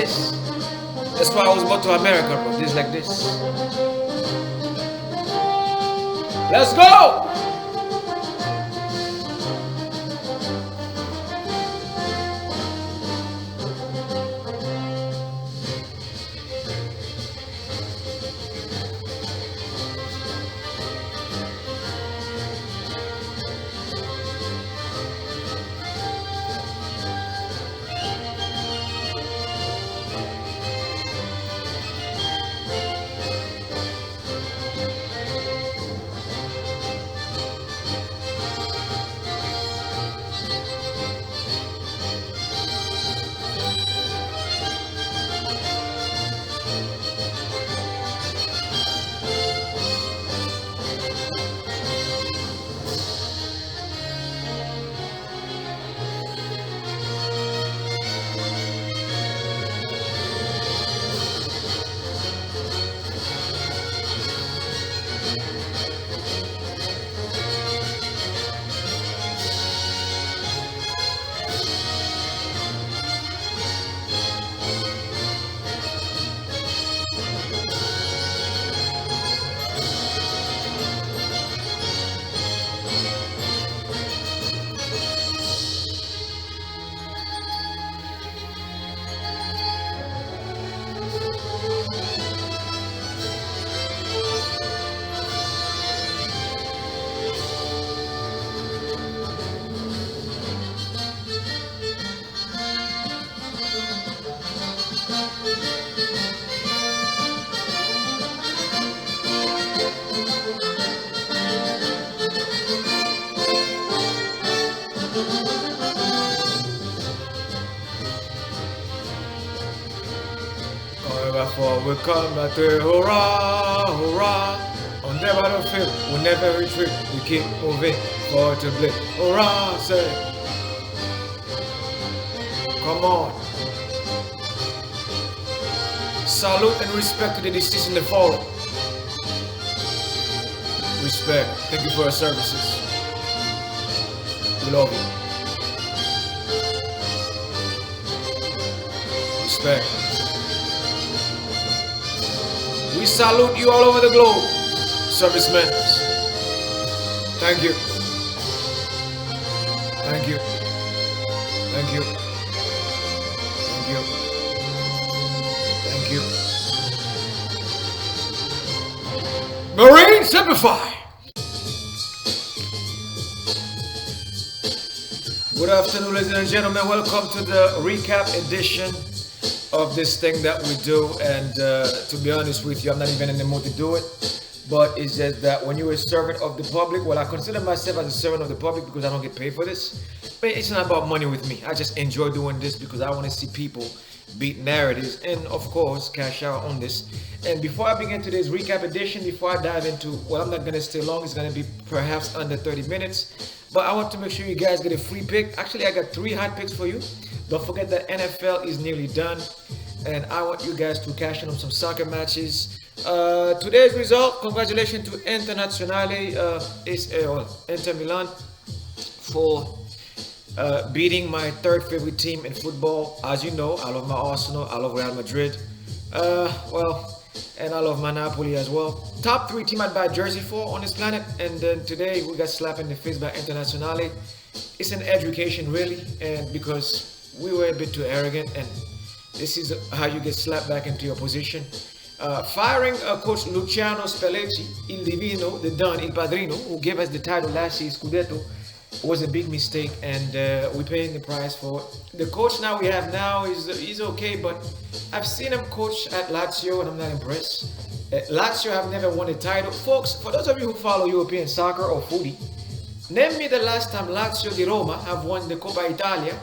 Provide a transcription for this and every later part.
this. That's why I was born to America, bro. This like this. Let's go! We come back to hurrah, hurrah. On the battlefield, we never retreat. We keep moving forward to blade. Hurrah, say. Come on. Salute and respect to the deceased and the fallen. Respect. Thank you for your services. We love you. Respect. We salute you all over the globe, servicemen. Thank you. Thank you. Thank you. Thank you. Thank you. Marine Simplify. Good afternoon, ladies and gentlemen. Welcome to the recap edition of this thing that we do, and to be honest with you, I'm not even in the mood to do it, but it's just that when you're a servant of the public, well, I consider myself as a servant of the public because I don't get paid for this, but it's not about money with me. I just enjoy doing this because I want to see people beat narratives and of course cash out on this. And before I begin today's recap edition, before I dive into, well, I'm not going to stay long, it's going to be perhaps under 30 minutes, but I want to make sure you guys get a free pick. Actually, I got 3 hot picks for you. Don't forget that NFL is nearly done, and I want you guys to cash in on some soccer matches. Today's result, congratulations to Internazionale, Inter Milan, for beating my third favorite team in football. As you know, I love my Arsenal, I love Real Madrid, and I love my Napoli as well. Top 3 team I'd buy a jersey for on this planet, and then today we got slapped in the face by Internazionale. It's an education, really, and because we were a bit too arrogant, and this is how you get slapped back into your position. Firing Coach Luciano Spalletti, Il Divino, the Don, Il Padrino, who gave us the title last year, Scudetto, was a big mistake, and we're paying the price for it. The coach now we have now is okay, but I've seen him coach at Lazio, and I'm not impressed. Lazio have never won a title. Folks, for those of you who follow European soccer or footy, name me the last time Lazio di Roma have won the Coppa Italia,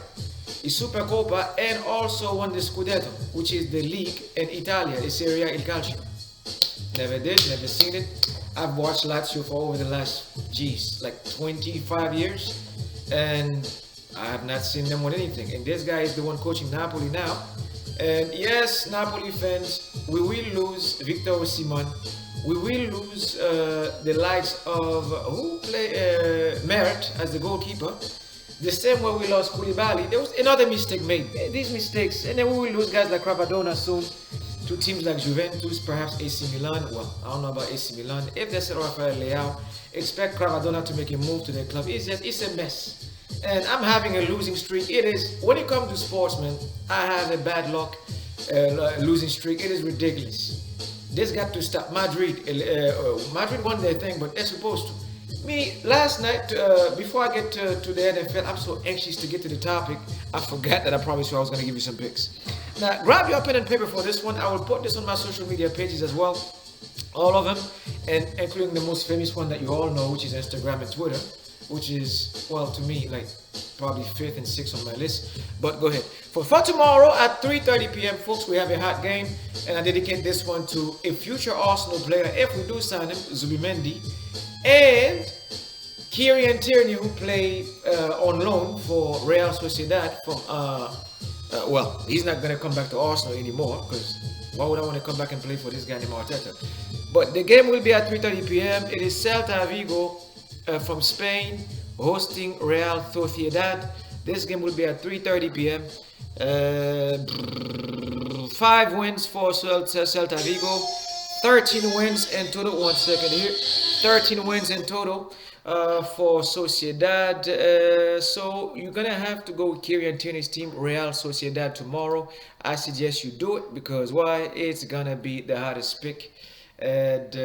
the Supercoppa, and also won the Scudetto, which is the league in Italia, the Serie A, Il Calcio. Never did, never seen it. I've watched Lazio for over the last, like 25 years, and I have not seen them win anything. And this guy is the one coaching Napoli now. And yes, Napoli fans, we will lose Victor Osimhen. We will lose the likes of who play Mert as the goalkeeper. The same way we lost Koulibaly, there was another mistake made. These mistakes, and then we will lose guys like Cravadona soon to teams like Juventus, perhaps AC Milan. Well, I don't know about AC Milan. If they sell Rafael Leao, expect Cravadona to make a move to their club. It's a mess. And I'm having a losing streak. It is, when it comes to sportsmen, I have a bad luck losing streak. It is ridiculous. This got to stop. Madrid won their thing, but they're supposed to. Me, last night, before I get to the NFL, I'm so anxious to get to the topic, I forgot that I promised you I was going to give you some picks. Now, grab your pen and paper for this one. I will put this on my social media pages as well, all of them, and including the most famous one that you all know, which is Instagram and Twitter, which is, well, to me, like, probably 5th and 6th on my list. But go ahead. For tomorrow at 3:30 p.m., folks, we have a hot game, and I dedicate this one to a future Arsenal player, if we do sign him, Zubimendi, and Kieran Tierney, who played on loan for Real Sociedad from, well, he's not going to come back to Arsenal anymore, because why would I want to come back and play for this guy named Arteta? But the game will be at 3:30 p.m. It is Celta Vigo from Spain hosting Real Sociedad. This game will be at 3:30 p.m. 5 wins for Celta Vigo, 13 wins in total. 1 second here. 13 wins in total for Sociedad. So you're gonna have to go with Kieran Tierney's team, Real Sociedad, tomorrow. I suggest you do it because why? It's gonna be the hottest pick. And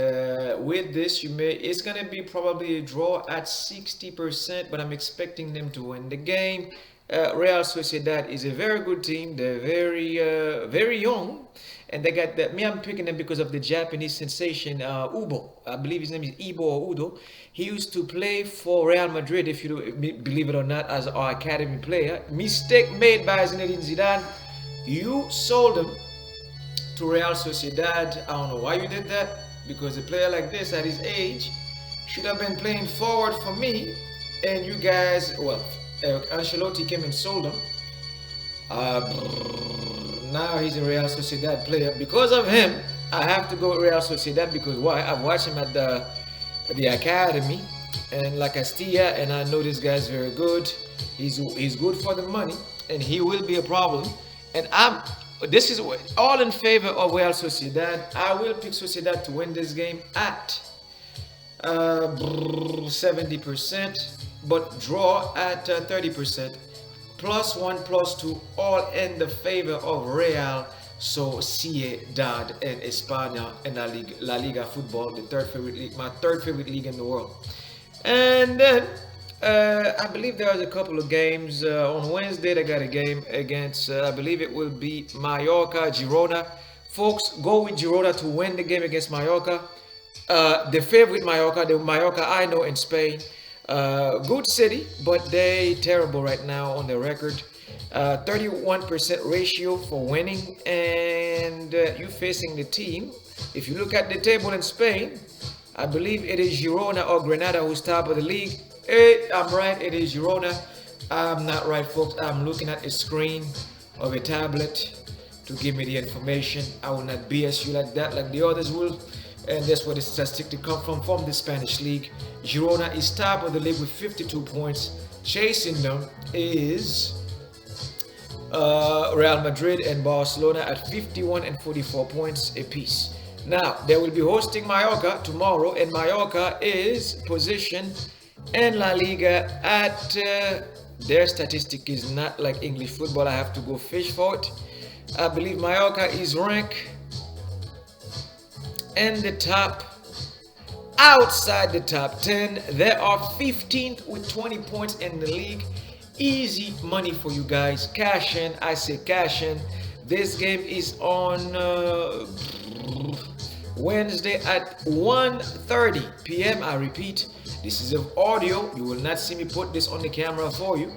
with this, it's gonna be probably a draw at 60%, but I'm expecting them to win the game. Real Sociedad is a very good team. They're very young, and they got that. Me, I'm picking them because of the Japanese sensation Ubo. I believe his name is Ibo or Udo. He used to play for Real Madrid, if you believe it or not, as our academy player. Mistake made by Zinedine Zidane. You sold him to Real Sociedad. I don't know why you did that, because a player like this at his age should have been playing forward for me, and you guys, well, Ancelotti came and sold him. Now he's a Real Sociedad player. Because of him, I have to go with Real Sociedad because why? I've watched him at the academy and La Castilla, and I know this guy's very good. He's good for the money, and he will be a problem. And this is all in favor of Real Sociedad. I will pick Sociedad to win this game at 70%, but draw at 30%. +1, +2, all in the favor of Real Sociedad and España and La Liga football, the third favorite league, my third favorite league in the world. And then I believe there's a couple of games on Wednesday. They got a game against I believe it will be Mallorca, Girona. Folks, go with Girona to win the game against Mallorca. The favorite Mallorca, the Mallorca I know in Spain. Good city, but they terrible right now on the record. 31% ratio for winning, and you facing the team. If you look at the table in Spain, I believe it is Girona or Granada who's top of the league. I'm right, it is Girona. I'm not right, folks. I'm looking at a screen of a tablet to give me the information. I will not BS you like that, like the others will. And that's where the statistic come from the Spanish league. Girona is top of the league with 52 points. Chasing them is Real Madrid and Barcelona at 51 and 44 points apiece. Now, they will be hosting Mallorca tomorrow, and Mallorca is positioned in La Liga at, their statistic is not like English football. I have to go fish for it. I believe Mallorca is ranked in the top, outside the top 10. They are 15th with 20 points in the league. Easy money for you guys. Cash in. I say cash in. This game is on Wednesday at 1:30 p.m. I repeat, this is of audio. You will not see me put this on the camera for you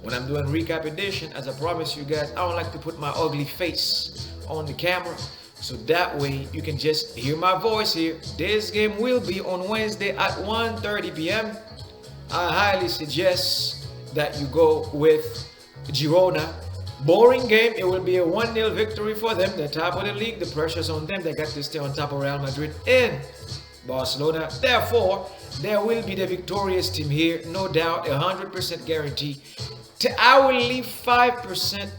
when I'm doing recap edition. As I promised you guys, I don't like to put my ugly face on the camera, so that way you can just hear my voice here. This game will be on Wednesday at 1:30 p.m. I highly suggest that you go with Girona. Boring game. It will be a 1-0 victory for them. They're top of the league. The pressure's on them. They got to stay on top of Real Madrid and Barcelona. Therefore, there will be the victorious team here. No doubt, 100% guarantee. I will leave 5%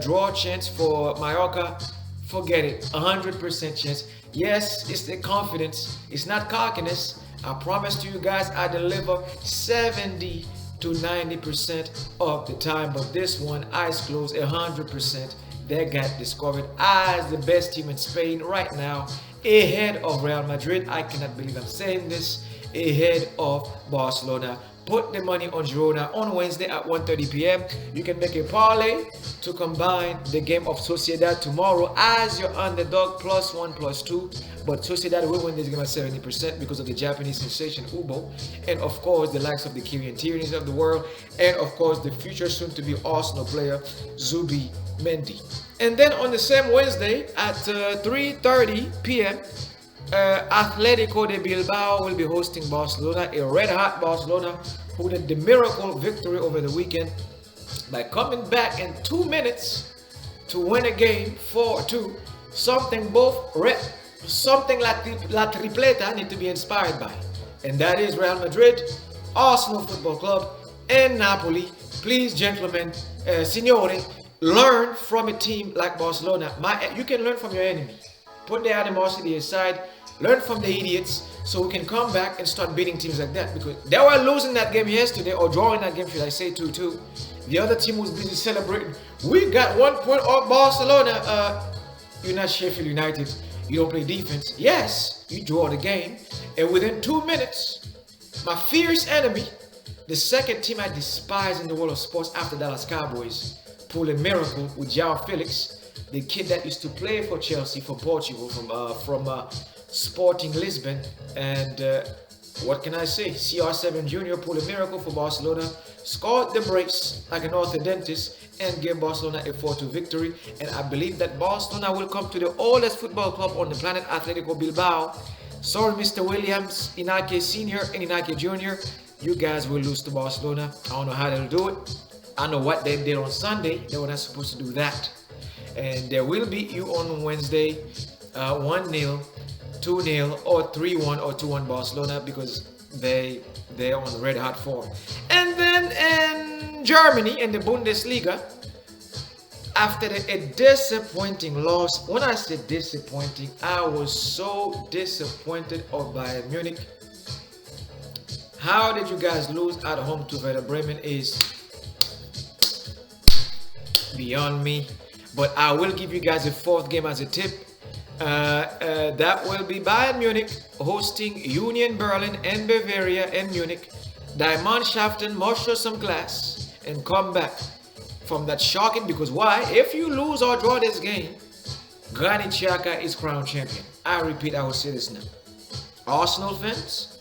draw chance for Mallorca. Forget it. 100% chance. Yes, it's the confidence. It's not cockiness. I promise to you guys I deliver 70 to 90% of the time. But this one, eyes closed, 100%. They got discovered as the best team in Spain right now, ahead of Real Madrid. I cannot believe I'm saying this. Ahead of Barcelona. Put the money on Girona on Wednesday at 1:30 p.m. You can make a parlay to combine the game of Sociedad tomorrow as your underdog +1 +2. But Sociedad will win this game at 70% because of the Japanese sensation Ubo, and of course the likes of the Kylian Tierney's of the world, and of course the future soon-to-be Arsenal player Zubi Mendy. And then on the same Wednesday at 3:30 p.m. Atletico de Bilbao will be hosting Barcelona, a red-hot Barcelona who did the miracle victory over the weekend by coming back in 2 minutes to win a game 4-2. Something something like La Tripleta need to be inspired by, and that is Real Madrid, Arsenal Football Club, and Napoli. Please, gentlemen, signori, learn from a team like Barcelona. You can learn from your enemy. Put the animosity aside. Learn from the idiots so we can come back and start beating teams like that, because they were losing that game yesterday, or drawing that game, should I say, 2-2. The other team was busy celebrating. We got 1 point off Barcelona. You're not Sheffield United. You don't play defense. Yes, you draw the game. And within 2 minutes, my fierce enemy, the second team I despise in the world of sports after Dallas Cowboys, pulled a miracle with João Felix, the kid that used to play for Chelsea, for Portugal, from Sporting Lisbon. And what can I say? CR7 Jr. pulled a miracle for Barcelona, scored the brace like an orthodontist, and gave Barcelona a 4-2 victory. And I believe that Barcelona will come to the oldest football club on the planet, Atletico Bilbao. Sorry, Mr. Williams, Inake Sr. and Inake Jr. You guys will lose to Barcelona. I don't know how they'll do it. I know what they did on Sunday. They were not supposed to do that. And they will beat you on Wednesday 1-0, 2-0, or 3-1 or 2-1 Barcelona, because they're on red hot form. And then in Germany, in the Bundesliga, after a disappointing loss, when I say disappointing, I was so disappointed of Bayern Munich. How did you guys lose at home to Werder Bremen is beyond me. But I will give you guys a fourth game as a tip. That will be Bayern Munich hosting Union Berlin and Bavaria and Munich. Die Mannschaften must show some class and come back from that shocking, because why? If you lose or draw this game, Granit Xhaka is crowned champion. I repeat, I will say this now. Arsenal fans,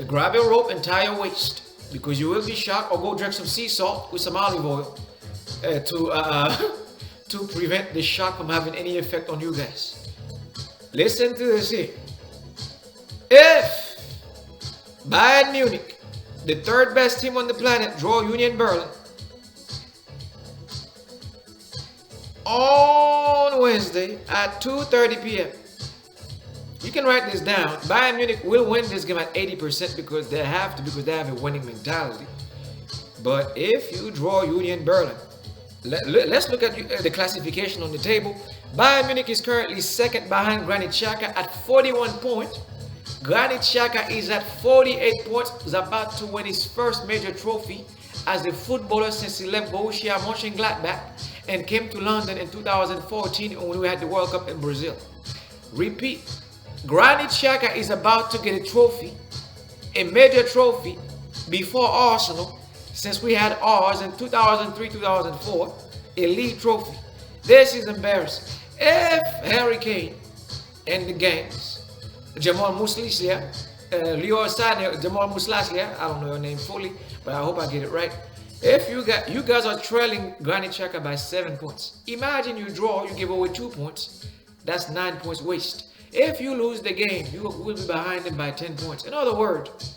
grab a rope and tie your waist, because you will be shocked, or go drink some sea salt with some olive oil to prevent the shock from having any effect on you guys. Listen to this here. If Bayern Munich, the third best team on the planet, draw Union Berlin on Wednesday at 2:30 p.m. You can write this down. Bayern Munich will win this game at 80% because they have to, because they have a winning mentality. But if you draw Union Berlin, let's look at the classification on the table. Bayern Munich is currently second behind Granit Xhaka at 41 points. Granit Xhaka is at 48 points. He's about to win his first major trophy as a footballer since he left Borussia Mönchengladbach and came to London in 2014 when we had the World Cup in Brazil. Repeat, Granit Xhaka is about to get a trophy, a major trophy, before Arsenal, since we had ours in 2003-2004, a league trophy. This is embarrassing. If Harry Kane and the gangs, Jamal Musiala, Leo Sané, Jamal Musiala, I don't know your name fully, but I hope I get it right. If you guys are trailing Granit Xhaka by 7 points, imagine you draw, you give away 2 points. That's 9 points waste. If you lose the game, you will be behind them by 10 points. In other words,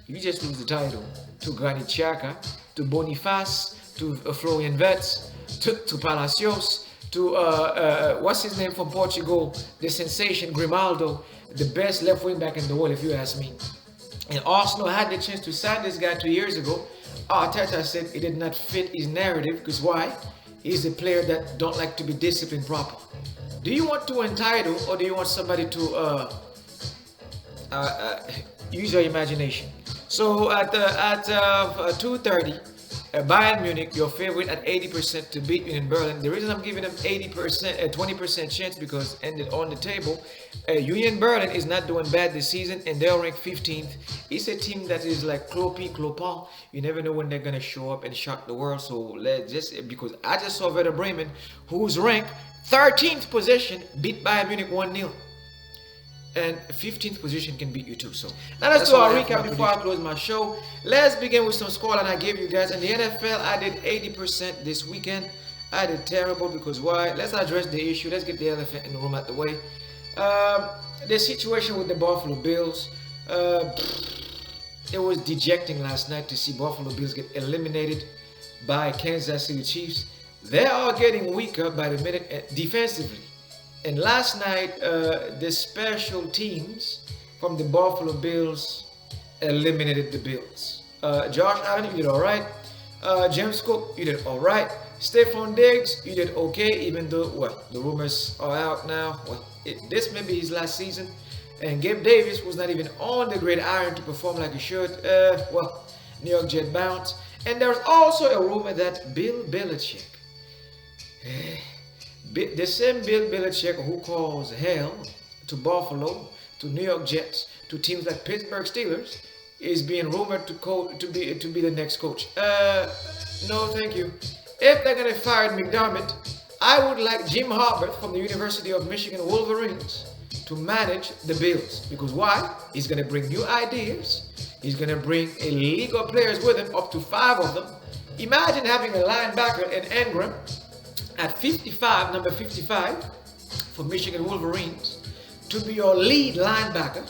you just lose the title to Granit Xhaka, to Boniface, to Florian Wirtz, to Palacios, to what's his name from Portugal, the sensation Grimaldo, the best left wing back in the world, if you ask me. And Arsenal had the chance to sign this guy 2 years ago, Arteta said it did not fit his narrative because why? He's a player that don't like to be disciplined proper. Do you want to entitle or do you want somebody to use your imagination? So at 2:30, Bayern Munich, your favorite at 80% to beat Union Berlin. The reason I'm giving them 80%, 20% chance because ended on the table. Union Berlin is not doing bad this season and they're ranked 15th. It's a team that is like Clopin. You never know when they're gonna show up and shock the world. So let's just because I just saw Werder Bremen, who's ranked 13th position, beat Bayern Munich 1-0. And 15th position can beat you too. So now let's do our recap before I close my show. Let's begin with some scoreline I gave you guys. In the NFL, I did 80% this weekend. I did terrible because why? Let's address the issue. Let's get the elephant in the room out the way. The situation with the Buffalo Bills. It was dejecting last night to see Buffalo Bills get eliminated by Kansas City Chiefs. They are getting weaker by the minute defensively. And last night, the special teams from the Buffalo Bills eliminated the Bills. Josh Allen, you did all right. James Cook, you did all right. Stephon Diggs, you did okay, even though, well, the rumors are out now. Well, this may be his last season. And Gabe Davis was not even on the gridiron to perform like he should. Well, New York Jet bounce. And there's also a rumor that Bill Belichick, the same Bill Belichick who calls hell to Buffalo, to New York Jets, to teams like Pittsburgh Steelers, is being rumored to be the next coach. No, thank you. If they're gonna fire McDermott, I would like Jim Harbaugh from the University of Michigan Wolverines to manage the Bills. Because why? He's gonna bring new ideas. He's gonna bring a league of players with him, up to 5 of them. Imagine having a linebacker in Ingram at 55, number 55, for Michigan Wolverines, to be your lead linebacker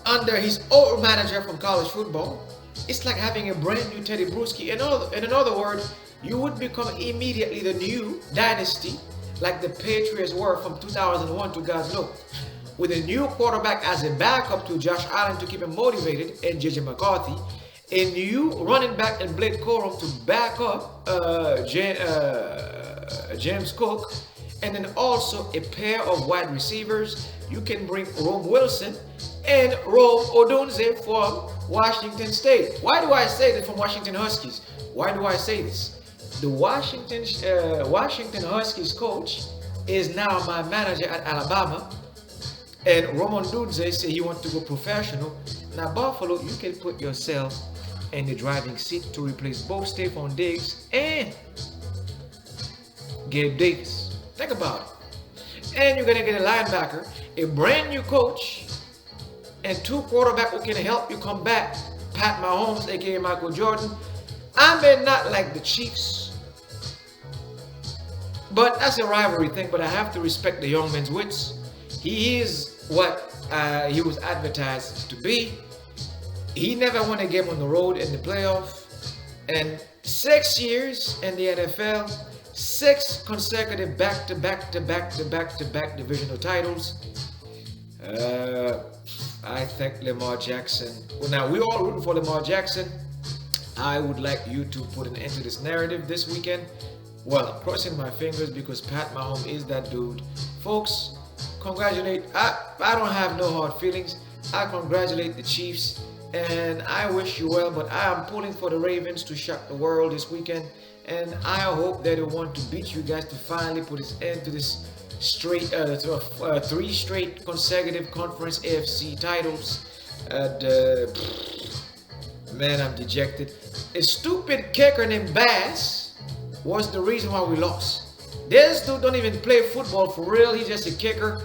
under his old manager from college football. It's like having a brand new Teddy Bruschi. In another words, you would become immediately the new dynasty like the Patriots were from 2001 to God's know. With a new quarterback as a backup to Josh Allen to keep him motivated and JJ McCarthy, a new running back and Blake Corum to back up James Cook, and then also a pair of wide receivers. You can bring Rome Wilson and Rome Odunze from Washington State. Why do I say that from Washington Huskies? Why do I say this? The Washington Huskies coach is now my manager at Alabama, and Rome Odunze said he wants to go professional. Now Buffalo, you can put yourself in the driving seat to replace both Stephon Diggs and Gabe Davis. Think about it. And you're gonna get a linebacker, a brand new coach, and 2 quarterbacks who can help you combat Pat Mahomes, aka Michael Jordan. I may not like the Chiefs, but that's a rivalry thing. But I have to respect the young man's wits. He is what he was advertised to be. He never won a game on the road in the playoff, and 6 years in the NFL. 6 consecutive back-to-back divisional titles. I think Lamar Jackson. Well, now we're all rooting for Lamar Jackson. I would like you to put an end to this narrative this weekend. Well, I'm crossing my fingers because Pat Mahomes is that dude. Folks, congratulate. I don't have no hard feelings. I congratulate the Chiefs and I wish you well, but I am pulling for the Ravens to shock the world this weekend. And I hope that they want to beat you guys to finally put an end to this 3 straight consecutive conference AFC titles. Man, I'm dejected. A stupid kicker named Bass was the reason why we lost. This dude don't even play football for real. He's just a kicker.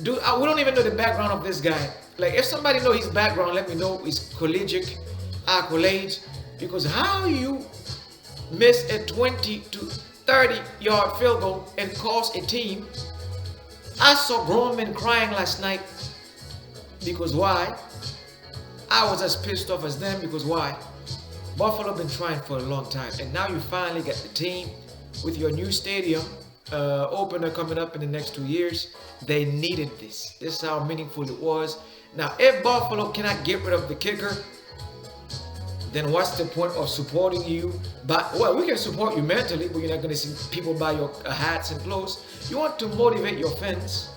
Dude, we don't even know the background of this guy. Like, if somebody know his background, let me know his collegiate accolades. Because how you miss a 20 to 30 yard field goal and cost a team. I saw grown men crying last night. Because why? I was as pissed off as them because why? Buffalo been trying for a long time, and now you finally get the team with your new stadium opener coming up in the next 2 years. They needed this. This is how meaningful it was. Now, if Buffalo cannot get rid of the kicker, then what's the point of supporting you? But well, we can support you mentally, but you're not gonna see people buy your hats and clothes. You want to motivate your fans.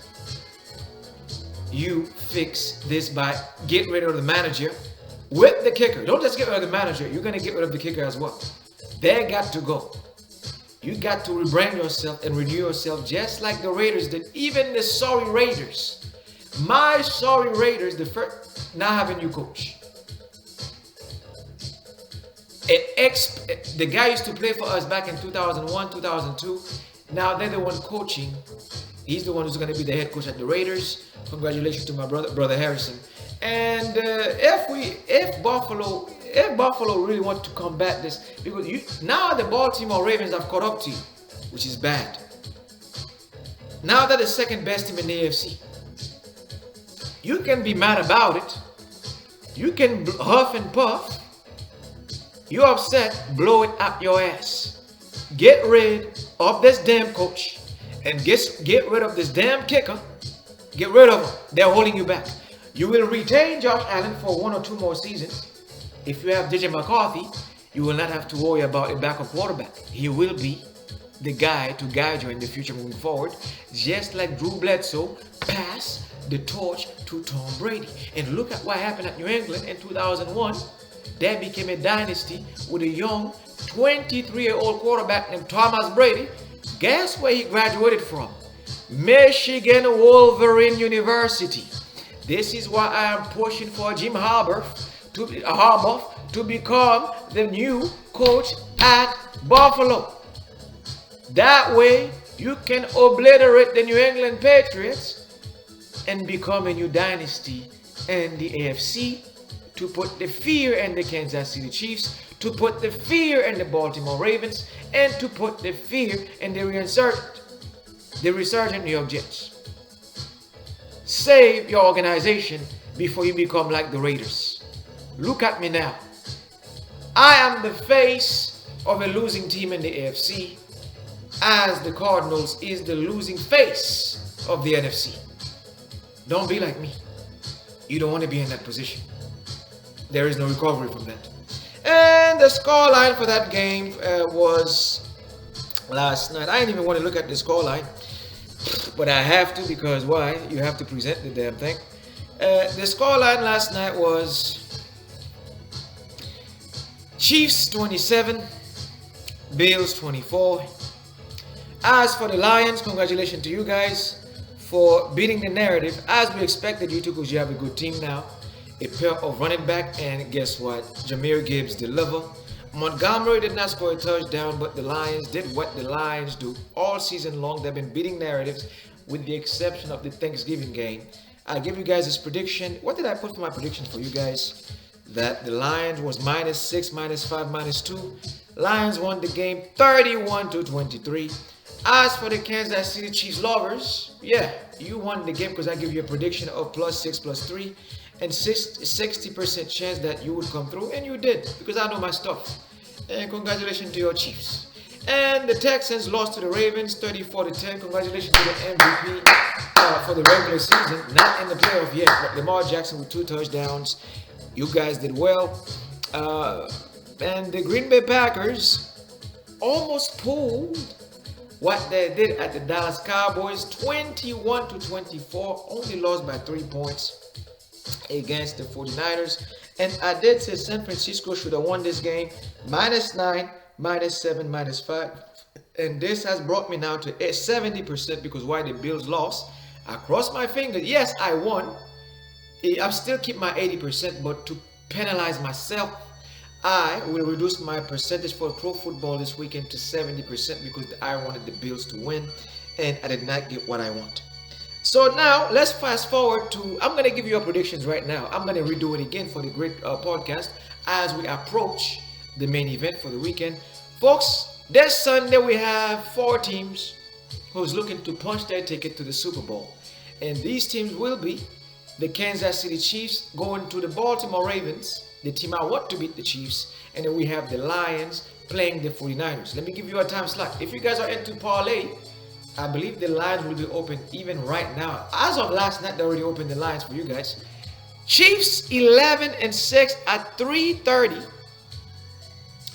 You fix this by get rid of the manager with the kicker. Don't just get rid of the manager. You're gonna get rid of the kicker as well. They got to go. You got to rebrand yourself and renew yourself, just like the Raiders did. Even the sorry Raiders, my sorry Raiders, the first now have a new coach. The guy used to play for us back in 2001, 2002. Now they're the one coaching. He's the one who's going to be the head coach at the Raiders. Congratulations to my brother Harrison. And if Buffalo really want to combat this, because now the Baltimore Ravens have caught up to you, which is bad. Now they're the second best team in the AFC. You can be mad about it. You can huff and puff. You're upset, blow it up your ass. Get rid of this damn coach and get rid of this damn kicker. Get rid of them. They're holding you back. You will retain Josh Allen for 1 or 2 more seasons. If you have DJ McCarthy, you will not have to worry about a backup quarterback. He will be the guy to guide you in the future moving forward, just like Drew Bledsoe passed the torch to Tom Brady. And look at what happened at New England in 2001. That became a dynasty with a young 23-year-old quarterback named Thomas Brady. Guess where he graduated from? Michigan Wolverine University. This is why I am pushing for Jim Harbaugh to become the new coach at Buffalo. That way, you can obliterate the New England Patriots and become a new dynasty in the AFC, to put the fear in the Kansas City Chiefs, to put the fear in the Baltimore Ravens, and to put the fear in the resurgent New York Jets. Save your organization before you become like the Raiders. Look at me now. I am the face of a losing team in the AFC, as the Cardinals is the losing face of the NFC. Don't be like me. You don't want to be in that position. There is no recovery from that. And the scoreline for that game was last night. I didn't even want to look at the scoreline, but I have to, because why? You have to present the damn thing. The scoreline last night was Chiefs 27, Bills 24. As for the Lions, congratulations to you guys for beating the narrative as we expected you to, because you have a good team now. A pair of running back, and guess what? Jahmyr Gibbs delivered. Montgomery did not score a touchdown, but the Lions did what the Lions do all season long. They've been beating narratives, with the exception of the Thanksgiving game. I give you guys this prediction. What did I put for my predictions for you guys? That the Lions was -6, -5, -2. Lions won the game 31-23. As for the Kansas City Chiefs lovers, yeah, you won the game, because I give you a prediction of +6, +3. And 60% chance that you would come through, and you did, because I know my stuff. And congratulations to your Chiefs. And the Texans lost to the Ravens 34-10. Congratulations to the MVP for the regular season, not in the playoff yet, but Lamar Jackson with 2 touchdowns. You guys did well. And the Green Bay Packers almost pulled what they did at the Dallas Cowboys, 21-24. Only lost by 3 points against the 49ers. And I did say San Francisco should have won this game, -9, -7, -5. And this has brought me now to 70%, because why the Bills lost. I crossed my fingers. Yes, I won. I still keep my 80%, but to penalize myself, I will reduce my percentage for pro football this weekend to 70%, because I wanted the Bills to win, and I did not get what I want. So now let's fast forward to, I'm going to give you your predictions right now. I'm going to redo it again for the great podcast as we approach the main event for the weekend. Folks, this Sunday we have 4 teams who's looking to punch their ticket to the Super Bowl. And these teams will be the Kansas City Chiefs going to the Baltimore Ravens, the team I want to beat the Chiefs. And then we have the Lions playing the 49ers. Let me give you a time slot. If you guys are into parlay, I believe the lines will be open even right now. As of last night, they already opened the lines for you guys. Chiefs 11-6 at 3:30.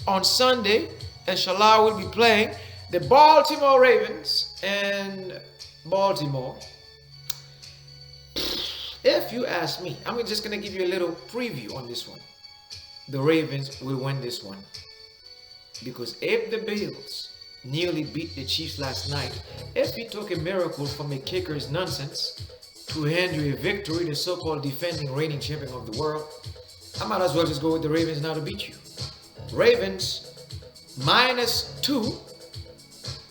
On Sunday, inshallah, we'll be playing the Baltimore Ravens and Baltimore. If you ask me, I'm just going to give you a little preview on this one. The Ravens will win this one. Because if the Bills nearly beat the Chiefs last night, if it took a miracle from a kicker's nonsense to hand you a victory, the so-called defending reigning champion of the world, I might as well just go with the Ravens now to beat you. Ravens -2,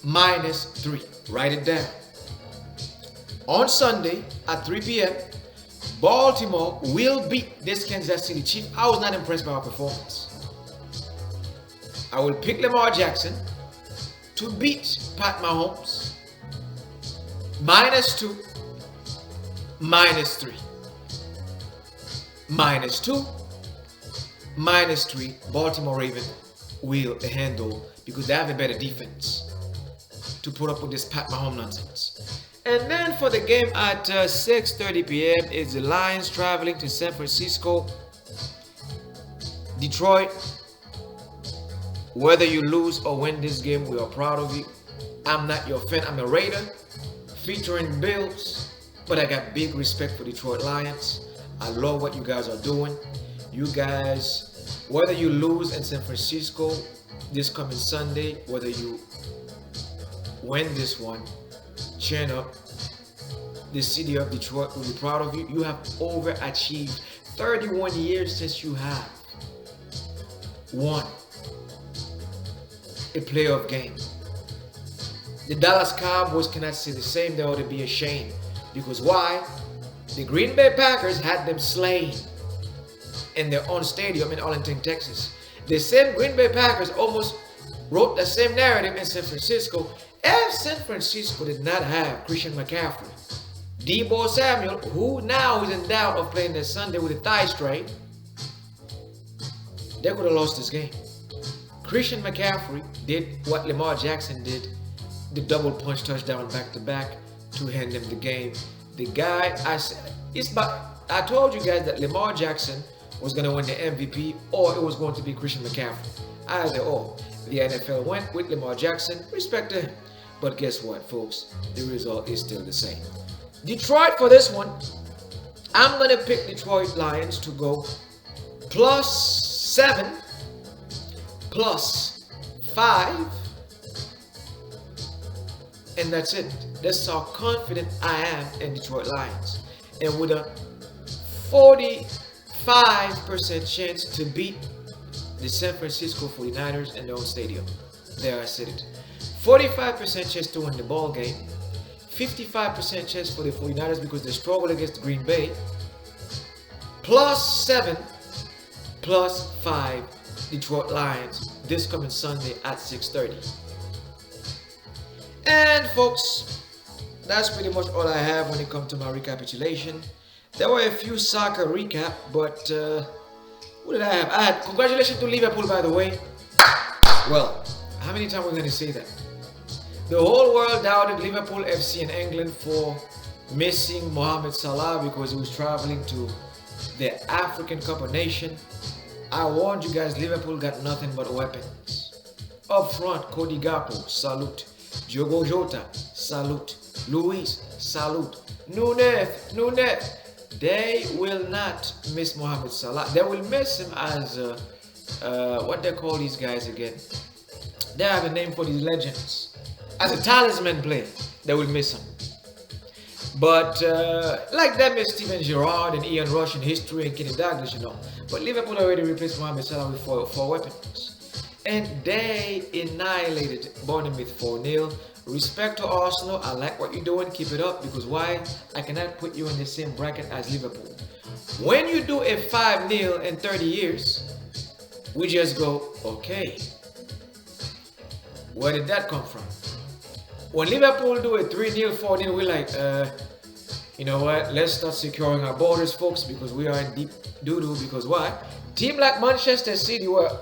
-3. Write it down. On Sunday at 3 p.m., Baltimore will beat this Kansas City Chiefs. I was not impressed by our performance. I will pick Lamar Jackson to beat Pat Mahomes. -2, -3. -2, -3. Baltimore Ravens will handle because they have a better defense to put up with this Pat Mahomes nonsense. And then for the game at 6:30 p.m. is the Lions traveling to San Francisco. Detroit, whether you lose or win this game, we are proud of you. I'm not your fan. I'm a Raider featuring Bills, but I got big respect for Detroit Lions. I love what you guys are doing. You guys, whether you lose in San Francisco this coming Sunday, whether you win this one, chin up. The city of Detroit will be proud of you. You have overachieved 31 years since you have won a playoff game. The Dallas Cowboys cannot say the same. They ought to be ashamed. Because why? The Green Bay Packers had them slain in their own stadium in Arlington, Texas. The same Green Bay Packers almost wrote the same narrative in San Francisco. If San Francisco did not have Christian McCaffrey, Deebo Samuel, who now is in doubt of playing this Sunday with a thigh strain, they could have lost this game. Christian McCaffrey did what Lamar Jackson did, the double punch touchdown back-to-back to hand them the game. The guy, I told you guys that Lamar Jackson was going to win the MVP or it was going to be Christian McCaffrey. Either or. The NFL went with Lamar Jackson. Respect to him. But guess what, folks? The result is still the same. Detroit for this one, I'm going to pick Detroit Lions to go +7, +5, and that's it. That's how confident I am in Detroit Lions. And with a 45% chance to beat the San Francisco 49ers in their own stadium. There I said it. 45% chance to win the ball game. 55% chance for the 49ers because they struggle against Green Bay. +7, +5 Detroit Lions this coming Sunday at 6:30. And folks, that's pretty much all I have when it comes to my recapitulation. There were a few soccer recap, but what did I have? I had congratulations to Liverpool, by the way. Well, how many times are we going to say that? The whole world doubted Liverpool FC in England for missing Mohamed Salah because he was traveling to the African Cup of Nations. I warned you guys, Liverpool got nothing but weapons. Up front, Cody Gakpo, salute. Diogo Jota, salute. Luis, salute. Nunez. They will not miss Mohamed Salah. They will miss him as what they call these guys again. They have a name for these legends. As a talisman player, they will miss him. But like them is Steven Gerrard and Ian Rush in history and Kenny Douglas, you know. But Liverpool already replaced Mohamed Salah with four weapons. And they annihilated Bournemouth 4-0. Respect to Arsenal. I like what you're doing. Keep it up. Because why? I cannot put you in the same bracket as Liverpool. When you do a 5-0 in 30 years, we just go, okay. Where did that come from? When Liverpool do a 3-0, 4-0, we're like, you know what? Let's start securing our borders, folks, because we are in deep doo-doo. Because why? Team like Manchester City were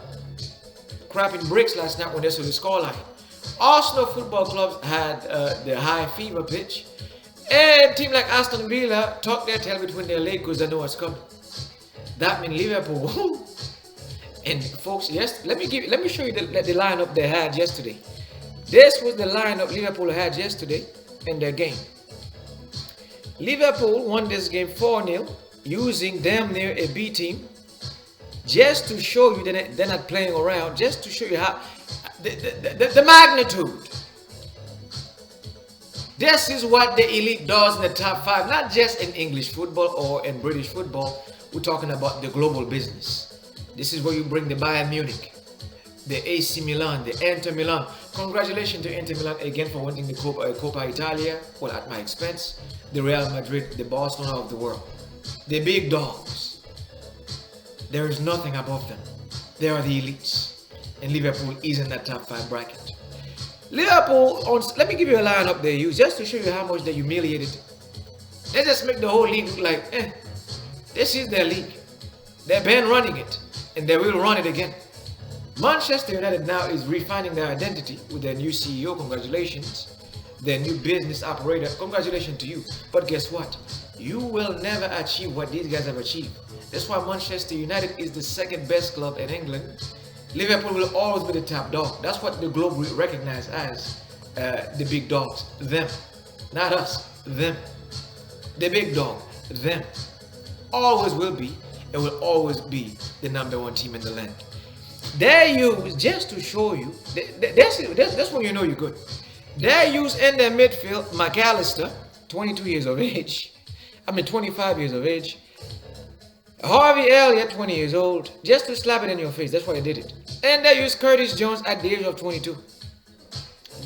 crapping bricks last night when they saw the scoreline. Arsenal Football Club had the high fever pitch. And team like Aston Villa tucked their tail between their legs because they know what's coming. That means Liverpool And folks, yes, let me show you the lineup they had yesterday. This was the lineup Liverpool had yesterday in their game. Liverpool won this game 4-0 using damn near a B team. Just to show you that they're not playing around, just to show you how the magnitude. This is what the elite does in the top 5, not just in English football or in British football. We're talking about the global business. This is where you bring the Bayern Munich, the AC Milan, the Inter Milan. Congratulations to Inter Milan again for winning the Coppa Italia, well, at my expense. The Real Madrid, the Barcelona of the world. The big dogs. There is nothing above them. They are the elites. And Liverpool is in that top 5 bracket. Liverpool, let me give you a lineup they use just to show you how much they humiliated. They just make the whole league look like, this is their league. They've been running it, and they will run it again. Manchester United now is refining their identity with their new CEO. Congratulations. Their new business operator. Congratulations to you. But guess what? You will never achieve what these guys have achieved. That's why Manchester United is the second best club in England. Liverpool will always be the top dog. That's what the globe will recognize as the big dogs. Them. Not us. Them. The big dog. Them. Always will be. It will always be the #1 team in the land. They use, just to show you, that's when you know you're good. They use in their midfield McAllister, 22 years of age. 25 years of age. Harvey Elliott, 20 years old, just to slap it in your face. That's why they did it. And they used Curtis Jones at the age of 22.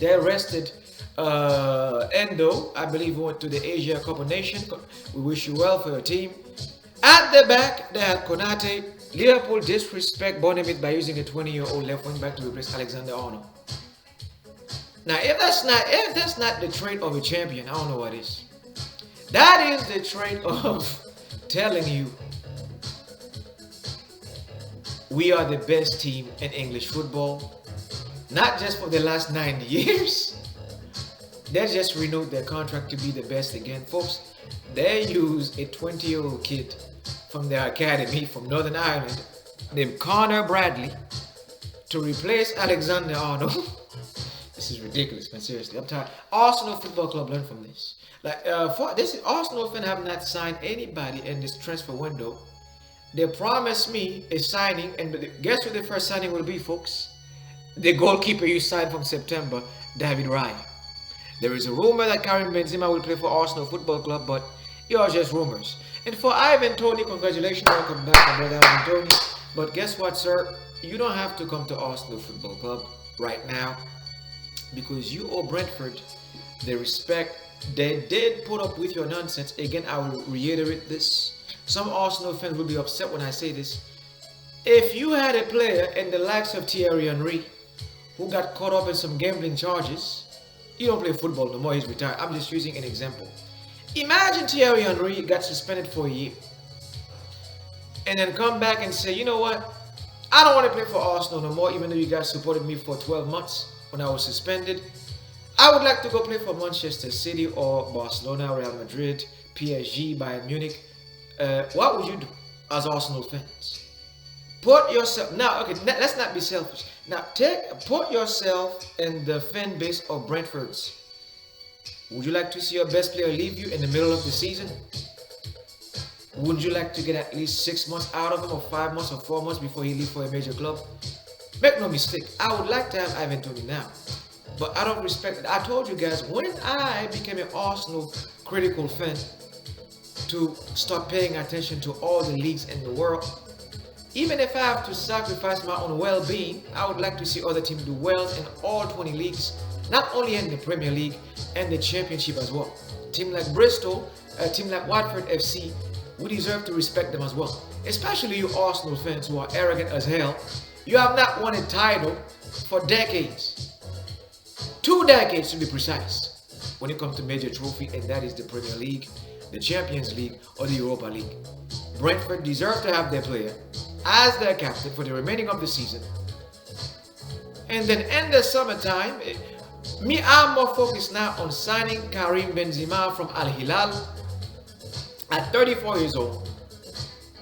They arrested Endo, I believe, went to the Asia Cup of Nations. We wish you well for your team. At the back, they had Konate. Liverpool disrespect Bonnemit by using a 20-year-old left wing back to replace Alexander-Arnold. Now, if that's not the trait of a champion, I don't know what is. That is the trait of telling you we are the best team in English football, not just for the last 90 years. They just renewed their contract to be the best again, folks. They use a 20-year-old kid from their academy from Northern Ireland named Connor Bradley to replace Alexander-Arnold. This is ridiculous, man. Seriously, I'm tired. Arsenal Football Club learned from this. Arsenal fans have not signed anybody in this transfer window. They promised me a signing, and guess what the first signing will be, folks? The goalkeeper you signed from September, David Raya. There is a rumor that Karim Benzema will play for Arsenal Football Club, but it are just rumors. And for Ivan Toney, congratulations, welcome back, my brother Ivan Toney. But guess what, sir? You don't have to come to Arsenal Football Club right now, because you owe Brentford the respect they did put up with your nonsense. Again, I will reiterate this. Some Arsenal fans will be upset when I say this. If you had a player in the likes of Thierry Henry who got caught up in some gambling charges, he don't play football no more, he's retired. I'm just using an example. Imagine Thierry Henry got suspended for a year and then come back and say, you know what? I don't want to play for Arsenal no more, even though you guys supported me for 12 months when I was suspended. I would like to go play for Manchester City or Barcelona, Real Madrid, PSG, Bayern Munich. What would you do as Arsenal fans? Put yourself, now, okay, let's not be selfish. Now, put yourself in the fan base of Brentford's. Would you like to see your best player leave you in the middle of the season? Would you like to get at least 6 months out of him, or 5 months, or 4 months before he leaves for a major club? Make no mistake, I would like to have Ivan Toney now, but I don't respect it. I told you guys, when I became an Arsenal critical fan, to start paying attention to all the leagues in the world, even if I have to sacrifice my own well-being, I would like to see other teams do well in all 20 leagues, not only in the Premier League and the Championship as well. A team like Bristol, a team like Watford FC, we deserve to respect them as well. Especially you Arsenal fans who are arrogant as hell. You have not won a title for decades. 2 decades to be precise, when it comes to major trophy, and that is the Premier League, the Champions League, or the Europa League. Brentford deserve to have their player as their captain for the remaining of the season. And then in the summertime, I'm more focused now on signing Karim Benzema from Al Hilal at 34 years old,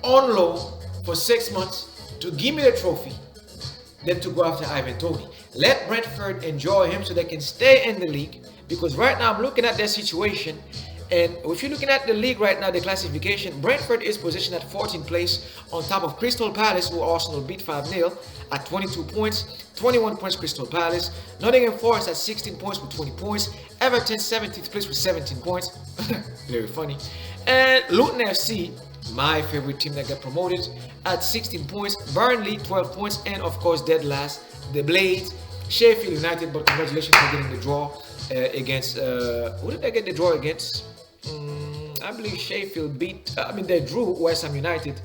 on loan for 6 months, to give me the trophy than to go after Ivan Toney. Let Brentford enjoy him so they can stay in the league. Because right now I'm looking at their situation, and if you're looking at the league right now, the classification, Brentford is positioned at 14th place on top of Crystal Palace, who Arsenal beat 5-0 at 22 points, 21 points Crystal Palace. Nottingham Forest at 16 points with 20 points. Everton 17th place with 17 points. Very funny. And Luton FC, my favorite team that got promoted, at 16 points. Burnley 12 points, and of course dead last, the Blades, Sheffield United. But congratulations for getting the draw against who did they get the draw against? I believe Sheffield beat, they drew West Ham United,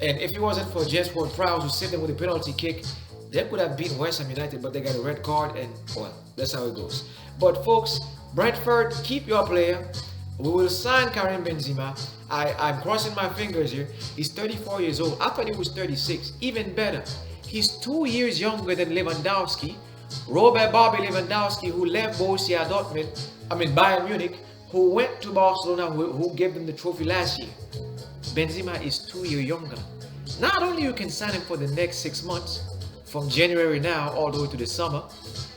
and if it wasn't for James Ward-Prowse who saved them with a penalty kick, they could have beaten West Ham United, but they got a red card, and well, that's how it goes. But folks, Brentford, keep your player. We will sign Karim Benzema. I'm crossing my fingers here. He's 34 years old. I thought he was 36. Even better, he's 2 years younger than Lewandowski. Robert Bobby Lewandowski, who left Borussia Dortmund, Bayern Munich, who went to Barcelona, who gave them the trophy last year. Benzema is 2 years younger. Not only you can sign him for the next 6 months, from January now all the way to the summer.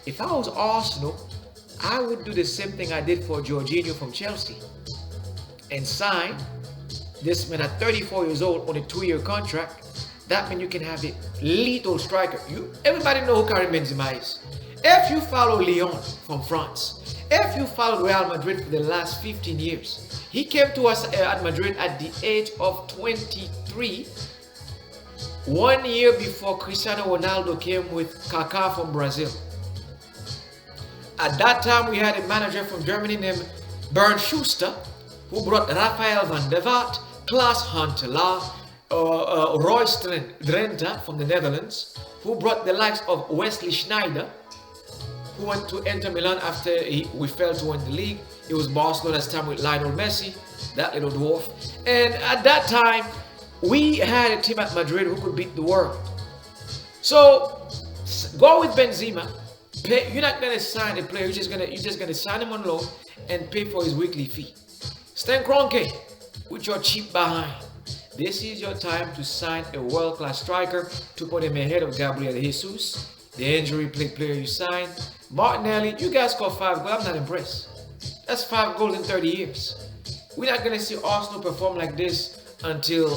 If I was Arsenal, I would do the same thing I did for Jorginho from Chelsea and sign this man at 34 years old on a 2-year contract. That means you can have a lethal striker. Everybody know who Karim Benzema is. If you follow Lyon from France, if you followed Real Madrid for the last 15 years, he came to us at Madrid at the age of 23, 1 year before Cristiano Ronaldo came with Kaká from Brazil. At that time, we had a manager from Germany named Bernd Schuster, who brought Rafael van der Vaart, Klaas Huntelaar, Roy Drenthe from the Netherlands, who brought the likes of Wesley Sneijder, who went to Inter Milan after we failed to win the league. It was Barcelona's time with Lionel Messi, that little dwarf. And at that time, we had a team at Madrid who could beat the world. So go with Benzema. You're not gonna sign a player. You're just gonna sign him on loan and pay for his weekly fee. Stan Kroenke, with your cheap behind. This is your time to sign a world-class striker to put him ahead of Gabriel Jesus, the injury-plagued player you signed. Martinelli, you guys scored 5 goals. I'm not impressed. That's 5 goals in 30 years. We're not going to see Arsenal perform like this until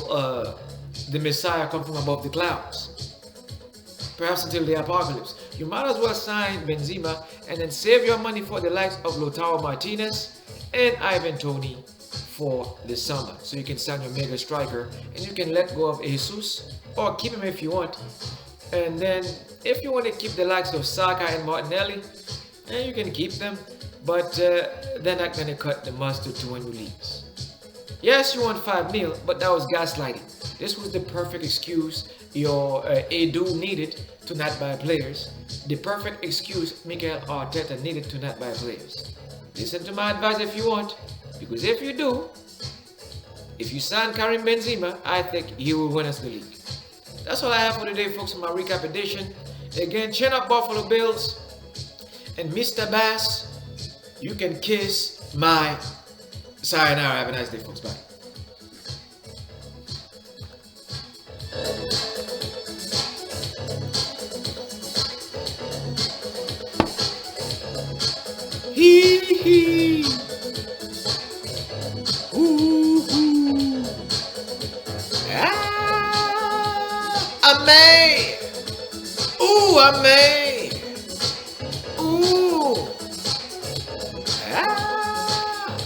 the Messiah comes from above the clouds. Perhaps until the apocalypse. You might as well sign Benzema and then save your money for the likes of Lautaro Martinez and Ivan Toney for the summer. So you can sign your mega striker and you can let go of Jesus or keep him if you want. And then if you want to keep the likes of Saka and Martinelli, you can keep them, but they're not going to cut the mustard to win the leagues. Yes, you won 5 mil, but that was gaslighting. This was the perfect excuse your Edu needed to not buy players. The perfect excuse Mikel Arteta needed to not buy players. Listen to my advice if you want, because if you do, if you sign Karim Benzema, I think he will win us the league. That's all I have for today, folks, in my recap edition. Again, chin up Buffalo Bills. And Mr. Bass, you can kiss my sayonara. Have a nice day, folks. Bye. Hee hee. Ooh hoo. Amém. Amém. Ah.